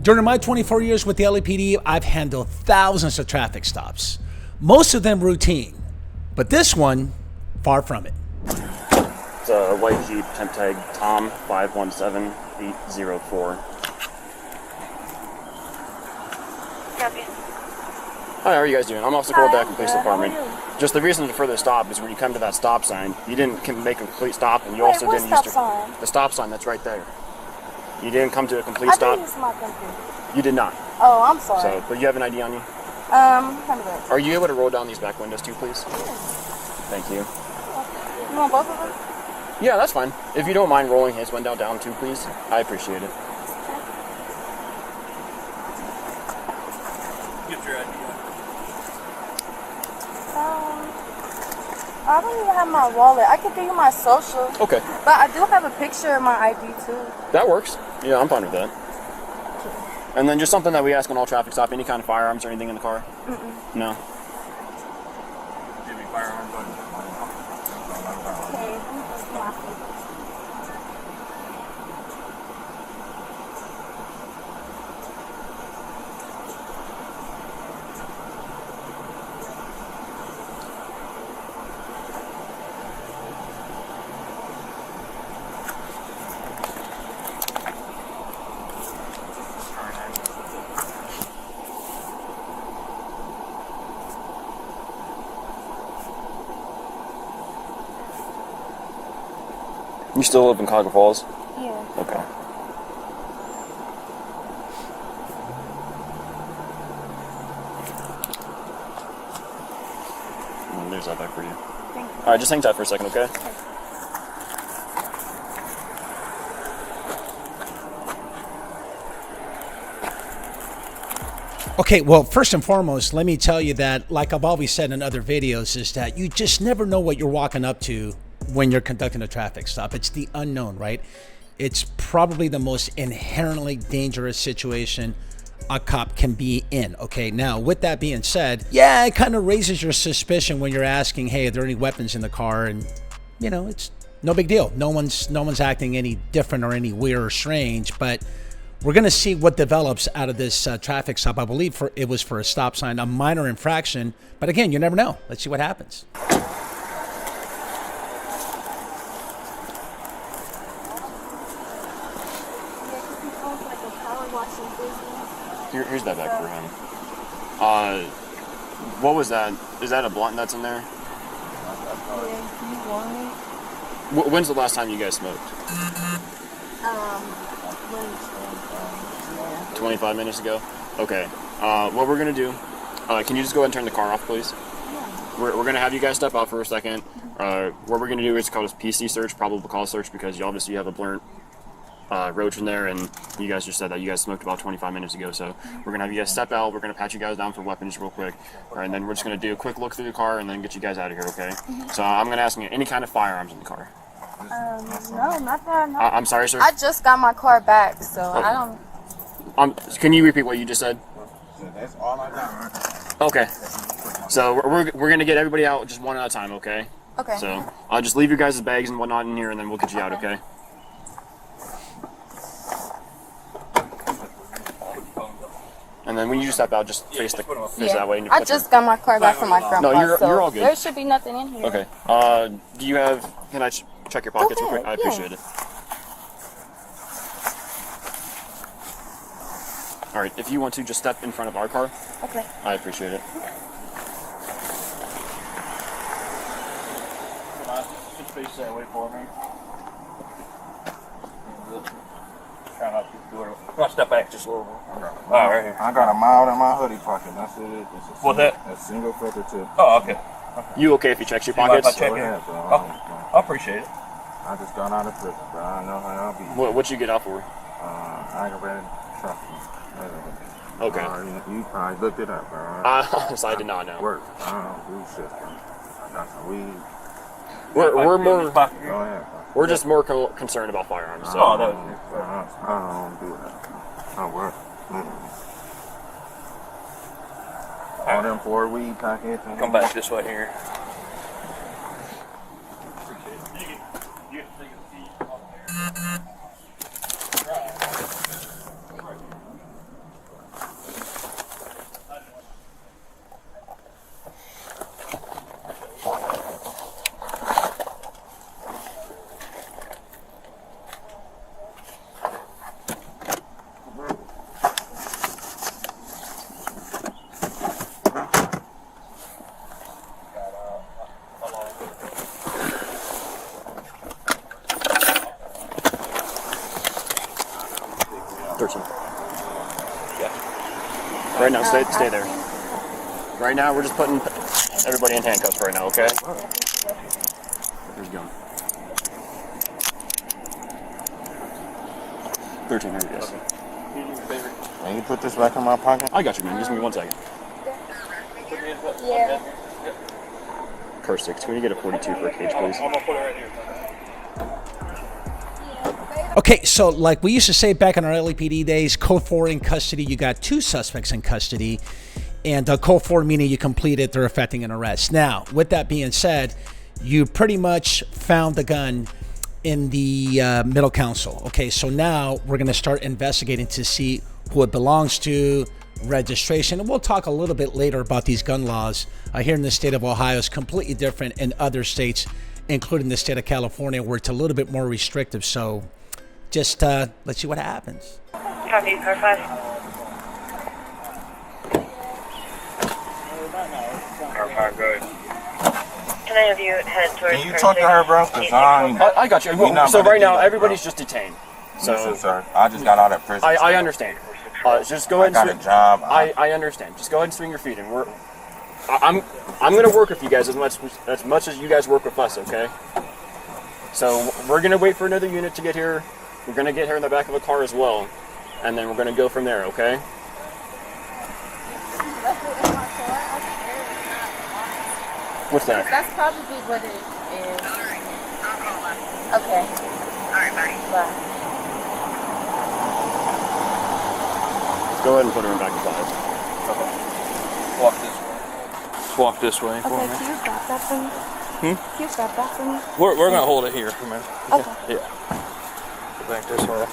During my 24 years with the LAPD, I've handled thousands of traffic stops, most of them routine, but this one, far from it. It's a white Jeep, temp tag Tom 517804. Hi, how are you guys doing? I'm Officer Back from Police Department. Just the reason for the stop is when you come to that stop sign, you didn't make a complete stop, and you also didn't use the stop sign that's right there. You didn't come to a complete stop. You did not. Oh, I'm sorry. So, but you have an ID on you? Kind of. Are you able to roll down these back windows too, please? Thank you. You want both of them? Yeah, that's fine. If you don't mind rolling his window down too, please. I appreciate it. Get your ID. I don't even have my wallet. I can give you my social. Okay. But I do have a picture of my ID too. That works. Yeah, I'm fine with that. And then just something that we ask on all traffic stop, any kind of firearms or anything in the car? Mm-mm. No. Give me firearms on. Okay, let me just lock it. You still live in Cuyahoga Falls? Yeah. Okay. There's that back for you. Thank you. Alright, just hang tight for a second, okay? Okay, well, first and foremost, let me tell you that, like I've always said in other videos, is that you just never know what you're walking up to when you're conducting a traffic stop. It's the unknown, right? It's probably the most inherently dangerous situation a cop can be in. Okay, now with that being said, yeah, it kind of raises your suspicion when you're asking, hey, are there any weapons in the car? And you know, it's no big deal. No one's acting any different or any weird or strange, but we're going to see what develops out of this traffic stop. I believe it was for a stop sign, a minor infraction, but again, you never know. Let's see what happens. Here's that back for him. What was that? Is that a blunt that's in there? When's the last time you guys smoked? 25 minutes ago? Okay. What we're going to do, can you just go ahead and turn the car off, please? Yeah. We're going to have you guys step out for a second. What we're going to do is called a PC search, probable cause search, because you obviously have a blurred roach in there, and you guys just said that you guys smoked about 25 minutes ago, so we're going to have you guys step out. We're going to pat you guys down for weapons real quick, and then we're just going to do a quick look through the car and then get you guys out of here, okay? So I'm going to ask you any kind of firearms in the car. No, not that. No. I'm sorry, sir? I just got my car back, so I don't... Can you repeat what you just said? That's all I got. Okay. So we're going to get everybody out just one at a time, okay? Okay. So I'll just leave your guys' bags and whatnot in here, and then we'll get you out, okay? And then when you step out, just face that way. And I just got my car back from my grandpa. No, you're all good. There should be nothing in here. Okay. Do you have? Can I check your pockets real quick? I appreciate it. All right. If you want to, just step in front of our car. Okay. I appreciate it. Just face that way for me. Try not to do it. I'll step back just a little bit. Right here. I got a mild in my hoodie pocket. That's it. What's that? A single filter tip. Oh, okay. You okay if you check your You mind if I pockets? check Go it? ahead, bro. I appreciate it. I just got out of prison, bro. I know how I'll be. What you get out for? Aggravated traffic. Okay. You probably looked it up, bro. Honestly, I did not know. Work. I don't do shit, bro. I got some weed. We're more. Go ahead, bro. We're just more concerned about firearms. So. Oh, no. I don't do that. I work. All them 4 weed packets. Come back this way here. Yeah. Right now, stay there. Right now, we're just putting everybody in handcuffs right now, okay? Where's he going? 1300, yes. Can you put this back in my pocket? I got you, man. Just give me 1 second. Yeah. Car 6, can we get a 42 for a cage, please? I'm gonna put it right here. Okay, so like we used to say back in our LAPD days, Code 4 in custody, you got 2 suspects in custody, and Code 4 meaning you completed, they're effecting an arrest. Now, with that being said, you pretty much found the gun in the middle council. Okay, so now we're going to start investigating to see who it belongs to, registration, and we'll talk a little bit later about these gun laws here in the state of Ohio. Is completely different in other states, including the state of California, where it's a little bit more restrictive. So just let's see what happens. Copy, car 5. Car 5, go ahead. Can I have you head towards Can you talk to her, bro? Cause I got you. So right now, everybody's just detained. So, sir, I just got out of prison. I understand. Just go ahead. I got a job. I understand. Just go ahead and swing your feet, and I'm gonna work with you guys as much as you guys work with us. Okay. So we're gonna wait for another unit to get here. We're gonna get here in the back of a car as well, and then we're gonna go from there. Okay. What's that? That's probably what it is. Okay. Alright, bye. Bye. Go ahead and put her in back of 5. Okay. Walk this way. Walk this way for Okay, me. can you grab that for me? Can you grab that for me? We're gonna hold it here for a minute. Okay. Yeah. Go back this way.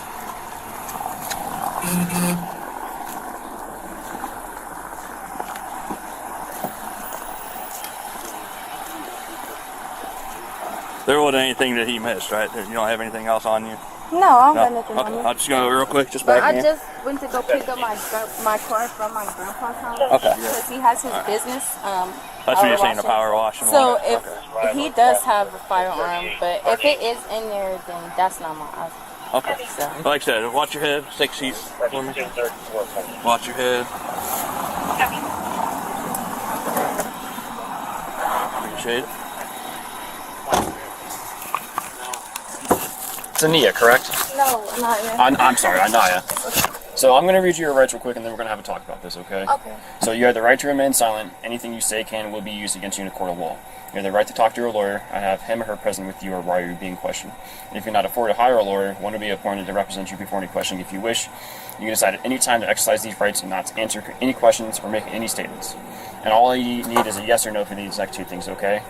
There wasn't anything that he missed, right? You don't have anything else on you? No, I don't got nothing on Okay, me. I'll just go real quick, just But back I in. just went to go pick up my car from my grandpa's house. Okay. Because he has his business. That's what you're saying, the power wash and So whatnot? if he does have a firearm, but if it is in there, then that's not my. Okay. So. Like I said, watch your head. Take a seat for me. Watch your head. Appreciate it. It's Ania, correct? No, not yet. I'm sorry, Anaya. So I'm going to read you your rights real quick, and then we're going to have a talk about this, okay? Okay. So you have the right to remain silent. Anything you say can and will be used against you in a court of law. You have the right to talk to your lawyer and have him or her present with you or while you're being questioned. If you're not afforded to hire a lawyer, one will be appointed to represent you before any questioning if you wish. You can decide at any time to exercise these rights and not to answer any questions or make any statements. And all you need is a yes or no for these exact 2 things, okay?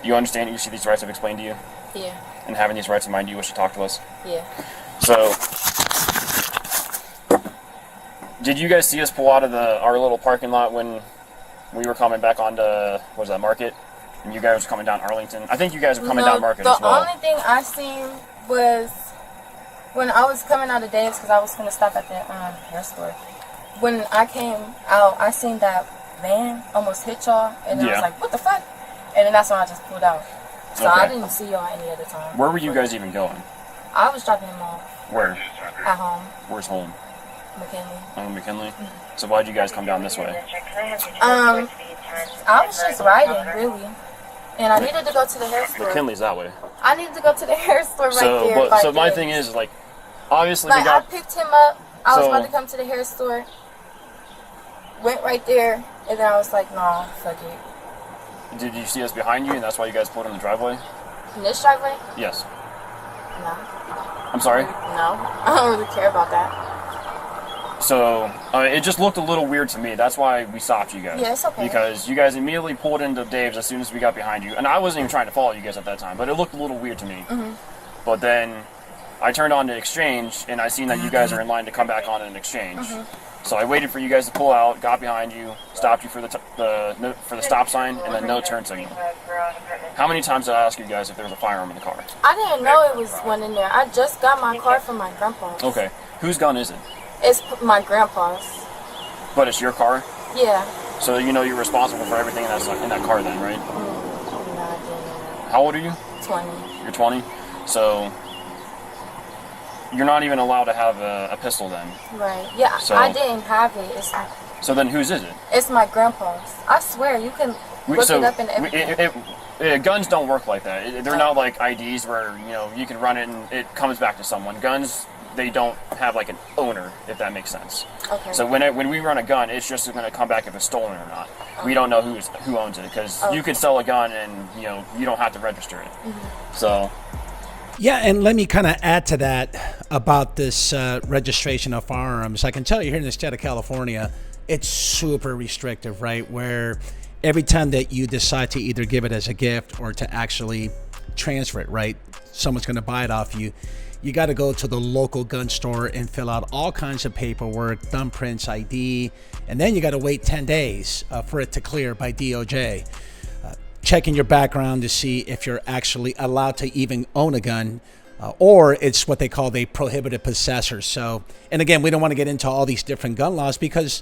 You understand that you see these rights I've explained to you? Yeah. And having these rights in mind, do you wish to talk to us? Yeah. So, did you guys see us pull out of our little parking lot when we were coming back onto, what was that, Market? And you guys were coming down Arlington? I think you guys were coming down Market as well. The only thing I seen was when I was coming out of Dave's because I was going to stop at the hair store. When I came out, I seen that van almost hit y'all, and I was like, what the fuck? And then that's when I just pulled out. So I didn't see y'all any other time. Where were you guys even going? I was dropping him off Where? at home, Where's home? McKinley. Oh, McKinley? So why'd you guys come down this way? I was just riding, really. And I needed to go to the hair store. McKinley's that way. I needed to go to the hair store right there. So my thing is, like, obviously we Like, got... I picked him up. I was So- about to come to the hair store. Went right there. And then I was like, nah, fuck it. Did you see us behind you and that's why you guys pulled in the driveway? In this driveway? Yes. No. I'm sorry? No. I don't really care about that. So, it just looked a little weird to me. That's why we stopped you guys. Yeah, it's okay. Because you guys immediately pulled into Dave's as soon as we got behind you. And I wasn't even trying to follow you guys at that time, but it looked a little weird to me. Mm-hmm. But then I turned on to Exchange, and I seen that you guys are in line to come back on an Exchange. Mm-hmm. So I waited for you guys to pull out, got behind you, stopped you for the stop sign, and then no turn signal. How many times did I ask you guys if there was a firearm in the car? I didn't know it was one in there. I just got my car from my grandpa's. Okay. Whose gun is it? It's my grandpa's. But it's your car? Yeah. So you know you're responsible for everything in that car then, right? No, I didn't. How old are you? 20. You're 20? So you're not even allowed to have a pistol then. Right. Yeah, So- I didn't have it. So then whose is it? It's my grandpa's. I swear, you can look it up in everything. Guns don't work like that. They're not like IDs where, you know, you can run it and it comes back to someone. Guns, they don't have like an owner, if that makes sense. Okay. So when we run a gun, it's just going to come back if it's stolen or not. We don't know who owns it, because you could sell a gun and, you know, you don't have to register it. So Yeah, and let me kind of add to that about this registration of firearms. I can tell you here in the state of California, it's super restrictive, right? Where every time that you decide to either give it as a gift or to actually transfer it, right? Someone's going to buy it off you. You got to go to the local gun store and fill out all kinds of paperwork, thumbprints, ID, and then you got to wait 10 days for it to clear by DOJ. Checking your background to see if you're actually allowed to even own a gun, or it's what they call a prohibited possessor. So, and again, we don't want to get into all these different gun laws because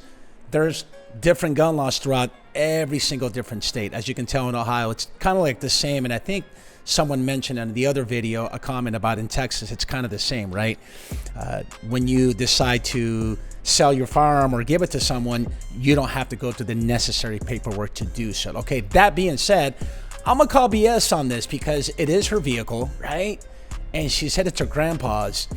there's different gun laws throughout every single different state. As you can tell in Ohio, it's kind of like the same. And I think someone mentioned in the other video a comment about in Texas, it's kind of the same, right? When you decide to sell your firearm or give it to someone, you don't have to go through the necessary paperwork to do so. Okay, that being said, I'm gonna call BS on this because it is her vehicle, right? And she's headed to grandpa's.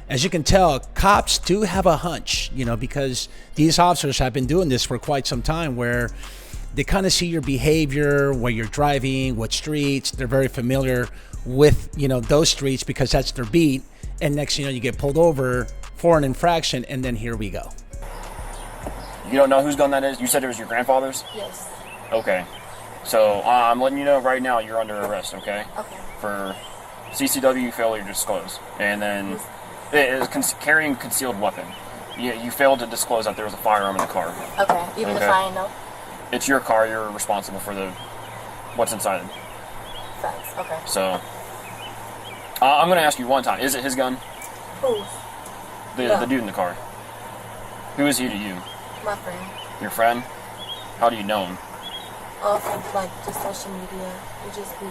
As you can tell, cops do have a hunch, you know, because these officers have been doing this for quite some time, where they kind of see your behavior, where you're driving, what streets. They're very familiar with, you know, those streets because that's their beat. And next thing you know, you get pulled over for an infraction, and then here we go. you don't know whose gun that is? You said it was your grandfather's? Yes. Okay. So I'm letting you know right now you're under arrest, okay? Okay. For CCW failure to disclose. And then it is carrying concealed weapon. You failed to disclose that there was a firearm in the car. Okay. Even if Okay. I ain't know. It's your car, you're responsible for what's inside it. Facts. Okay. So I'm going to ask you one time, is it his gun? Who's? The dude in the car. Who is he to you? My friend. Your friend? How do you know him? Off of like just social media. We just be.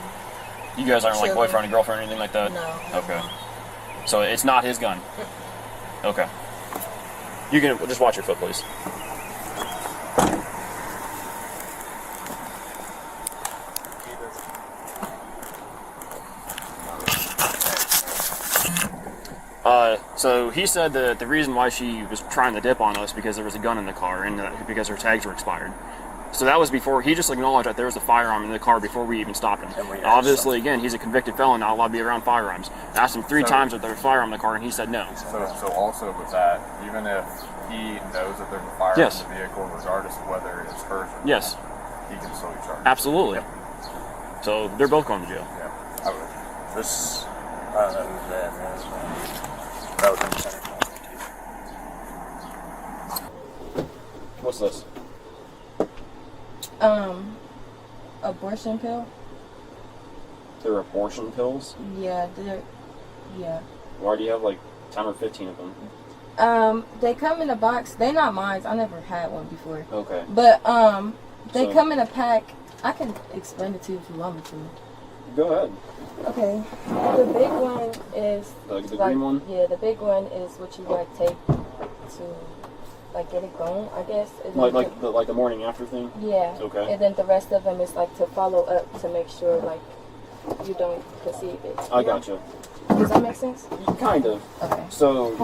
You guys aren't like Chilling. boyfriend and girlfriend or anything like that? No. Okay. So it's not his gun? Okay. You can just watch your foot, please. So he said that the reason why she was trying to dip on us because there was a gun in the car and because her tags were expired. So that was before, he just acknowledged that there was a firearm in the car before we even stopped him. Obviously, again, he's a convicted felon, not allowed to be around firearms. I asked him three times if there was a firearm in the car, and he said no. So also with that, even if he knows that there's a firearm Yes. in the vehicle, regardless of whether it's hers or Yes, not, he can still be charged. absolutely. So they're both going to jail. Yeah. I would. This, I don't know who's that, man. That was in the center. What's this? Abortion pill. They're abortion pills? Yeah. Yeah. Why do you have like 10 or 15 of them? They come in a box. They're not mine. I never had one before. Okay. But they So- come in a pack. I can explain it to you if you want me to. Go ahead. Okay. The big one is The like, green one? Yeah, the big one is what you like take to like get it going, I guess. And then Like the morning after thing? yeah. Okay. And then the rest of them is like to follow up to make sure like you don't conceive it. I gotcha. Does that make sense? Kind of. Okay. So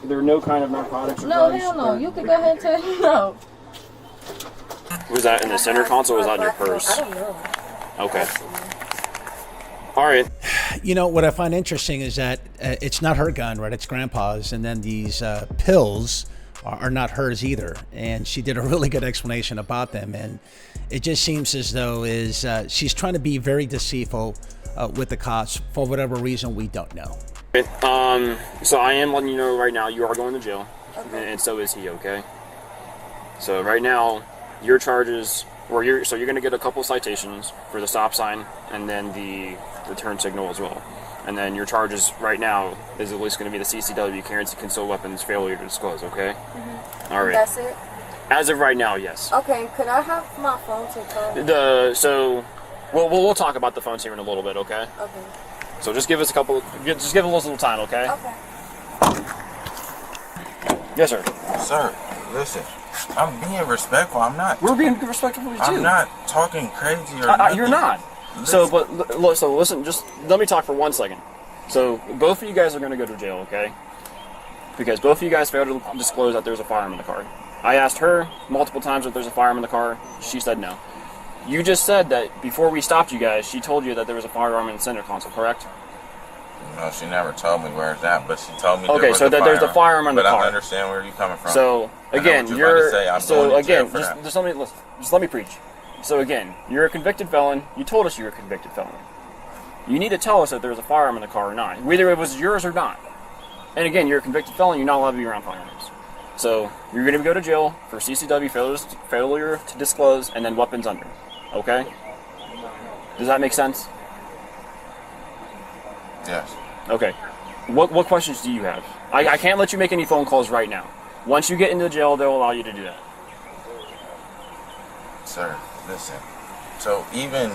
there are no kind of narcotics or No, drugs? hell no. You could go ahead and tell me no. Was that in the center console or was that in your purse? I don't know. Okay. All right. You know, what I find interesting is that it's not her gun, right? It's grandpa's. And then these pills are not hers either. And she did a really good explanation about them. And it just seems as though she's trying to be very deceitful with the cops for whatever reason we don't know. So I am letting you know right now you are going to jail. Okay. And so is he, okay? So right now, your charges, you're going to get a couple citations for the stop sign and then the turn signal as well. And then your charges right now is at least going to be the CCW, carrying concealed weapons, failure to disclose, okay? Mm-hmm. All right. That's it? As of right now, yes. Okay, could I have my phone to call? We'll talk about the phones here in a little bit, okay? Okay. So just give us give a little time, okay? Okay. Yes, sir. Sir, listen. I'm being respectful. I'm not. We're being respectful too. I'm not talking crazy or nothing. You're not. Listen. So listen, just let me talk for 1 second. So both of you guys are going to go to jail, okay? Because both of you guys failed to disclose that there's a firearm in the car. I asked her multiple times if there's a firearm in the car. She said no. You just said that before we stopped you guys, she told you that there was a firearm in the center console, correct? No, she never told me where's that, but she told me okay, so that there's a firearm in the car. But I understand where you're coming from. So again, just let me preach. So again, you're a convicted felon. You told us you were a convicted felon. You need to tell us if there's a firearm in the car or not, whether it was yours or not. And again, you're a convicted felon. You're not allowed to be around firearms. So you're going to go to jail for CCW, failure to disclose, and then weapons under. Okay? Does that make sense? Yes. Okay. What questions do you have? I can't let you make any phone calls right now. Once you get into jail, they'll allow you to do that. Sir, listen. So even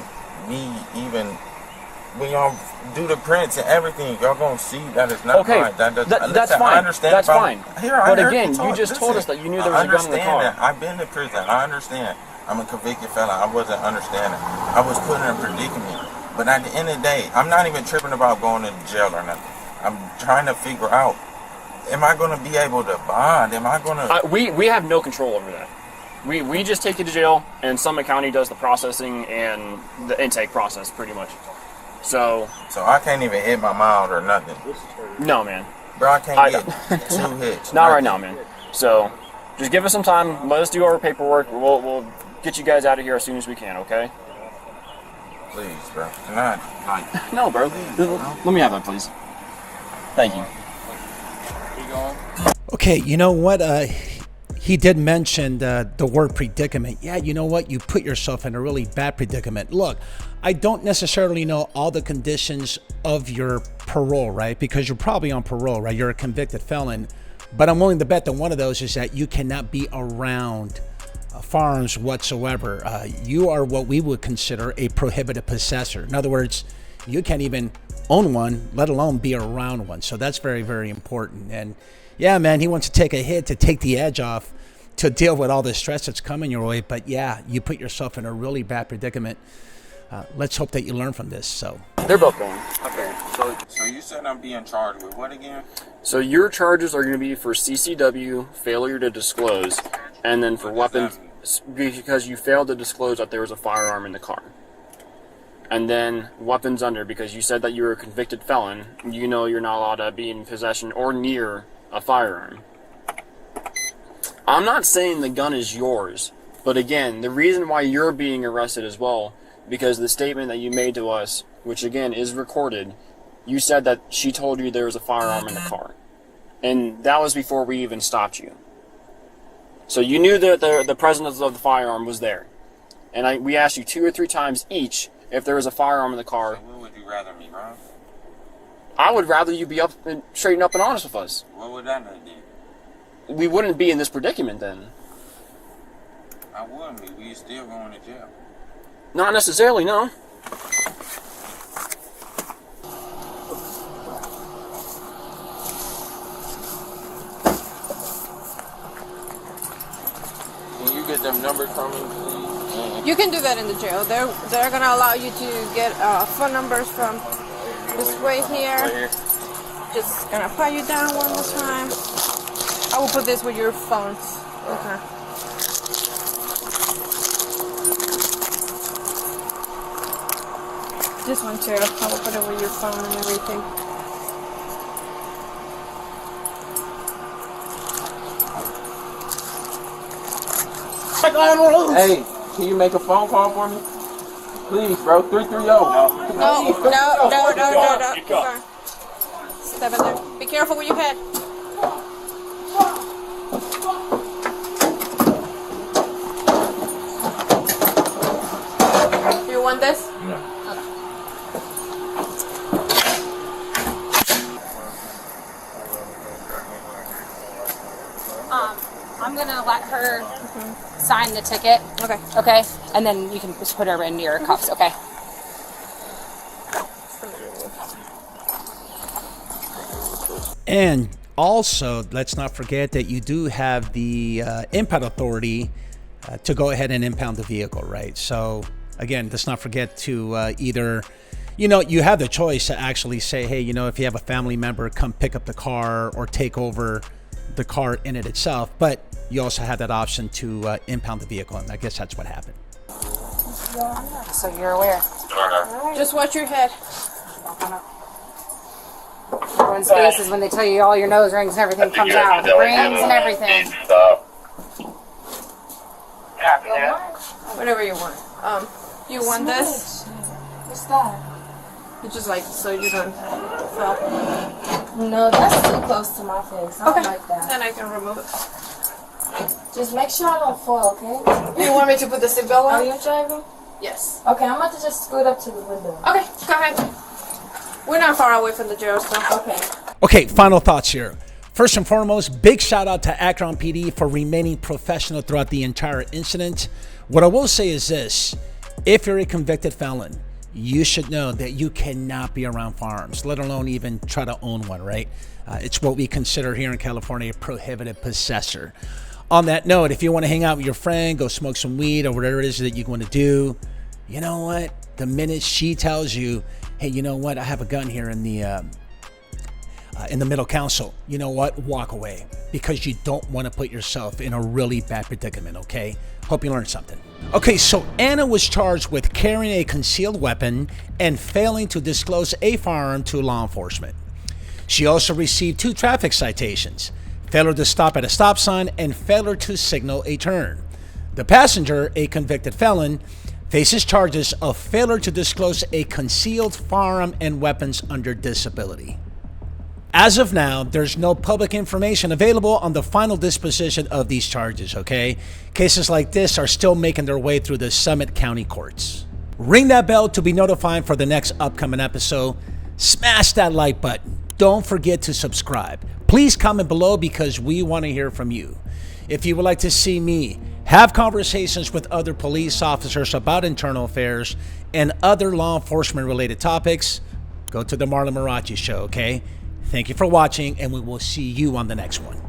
when y'all do the prints and everything, y'all gonna see that it's not okay. mine. That's fine. I understand. That's fine. But again, you just told us that you knew there was a gun in the car. That. I've been to prison. I understand. I'm a convicted felon. I wasn't understanding. I was put in a predicament. But at the end of the day, I'm not even tripping about going to jail or nothing. I'm trying to figure out, am I going to be able to bond? Am I going to... We have no control over that. We just take you to jail, and Summit County does the processing and the intake process, pretty much. So I can't even hit my mouth or nothing? No, man. Bro, I can't get 2 hits. Not right now, man. So just give us some time. Let us do our paperwork. We'll get you guys out of here as soon as we can, okay? Please, bro. Can I? No, bro. Let me have that, please. Thank you. Okay, you know what? He did mention the word predicament. Yeah, you know what? You put yourself in a really bad predicament. Look, I don't necessarily know all the conditions of your parole, right? Because you're probably on parole, right? You're a convicted felon. But I'm willing to bet that one of those is that you cannot be around firearms whatsoever. You are what we would consider a prohibited possessor. In other words, you can't even own one, let alone be around one. So that's very, very important. And yeah, man, he wants to take a hit to take the edge off to deal with all the stress that's coming your way. But yeah, you put yourself in a really bad predicament. Let's hope that you learn from this. So they're both going. Okay, so you said I'm being charged with what again? So your charges are going to be for CCW, failure to disclose, and then for weapons, because you failed to disclose that there was a firearm in the car. And then weapons under, because you said that you were a convicted felon. You know you're not allowed to be in possession or near a firearm. I'm not saying the gun is yours, but again, the reason why you're being arrested as well, because the statement that you made to us, which again is recorded, you said that she told you there was a firearm in the car. And that was before we even stopped you. So you knew that the presence of the firearm was there. And we asked you 2 or 3 times each if there was a firearm in the car. So what would you rather me, bro? I would rather you be straight up and honest with us. What would that do? We wouldn't be in this predicament then. I wouldn't be. We still going to jail. Not necessarily, no. Can you get them numbers from me, please? You can do that in the jail. They're gonna allow you to get phone numbers from this way here. Right here. Just gonna pat you down one more time. I will put this with your phones. Okay. This one too. I will put it with your phone and everything. Hey, can you make a phone call for me? Please, bro. 330. No. Okay. Step in there. Be careful with your head. You want this? No. I'm gonna let her sign the ticket. Okay. Okay, and then you can just put her in your cuffs. Okay. And Also, let's not forget that you do have the impound authority to go ahead and impound the vehicle, right? So again, let's not forget to either, you have the choice to actually say, hey, if you have a family member, come pick up the car or take over the car in it itself. But you also have that option to impound the vehicle, and I guess that's what happened. So you're aware. Just watch your head. Everyone's faces when they tell you all your nose rings and everything comes out. Rings and everything. Whatever you want. You want this? What's that? It's just like so you don't fall. No, that's too close to my face. I don't like that. Then I can remove it. Just make sure I don't fall, okay? You want me to put the seatbelt Are on? you driving? Yes. Okay, I'm about to just scoot up to the window. Okay, go ahead. We're not far away from the jail, so. Okay. Okay, final thoughts here. First and foremost, big shout out to Akron PD for remaining professional throughout the entire incident. What I will say is this: if you're a convicted felon, you should know that you cannot be around firearms, let alone even try to own one, right? It's what we consider here in California a prohibited possessor. On that note, if you want to hang out with your friend, go smoke some weed or whatever it is that you want to do, you know what? The minute she tells you, hey, you know what? I have a gun here in the middle console. You know what? Walk away, because you don't want to put yourself in a really bad predicament, okay? Hope you learned something. Okay, so Anna was charged with carrying a concealed weapon and failing to disclose a firearm to law enforcement. She also received 2 traffic citations: failure to stop at a stop sign and failure to signal a turn. The passenger, a convicted felon, faces charges of failure to disclose a concealed firearm and weapons under disability. As of now, there's no public information available on the final disposition of these charges, okay? Cases like this are still making their way through the Summit County courts. Ring that bell to be notified for the next upcoming episode. Smash that like button. Don't forget to subscribe. Please comment below, because we want to hear from you. If you would like to see me have conversations with other police officers about internal affairs and other law enforcement related topics, go to the Marlon Marrache Show, okay? Thank you for watching, and we will see you on the next one.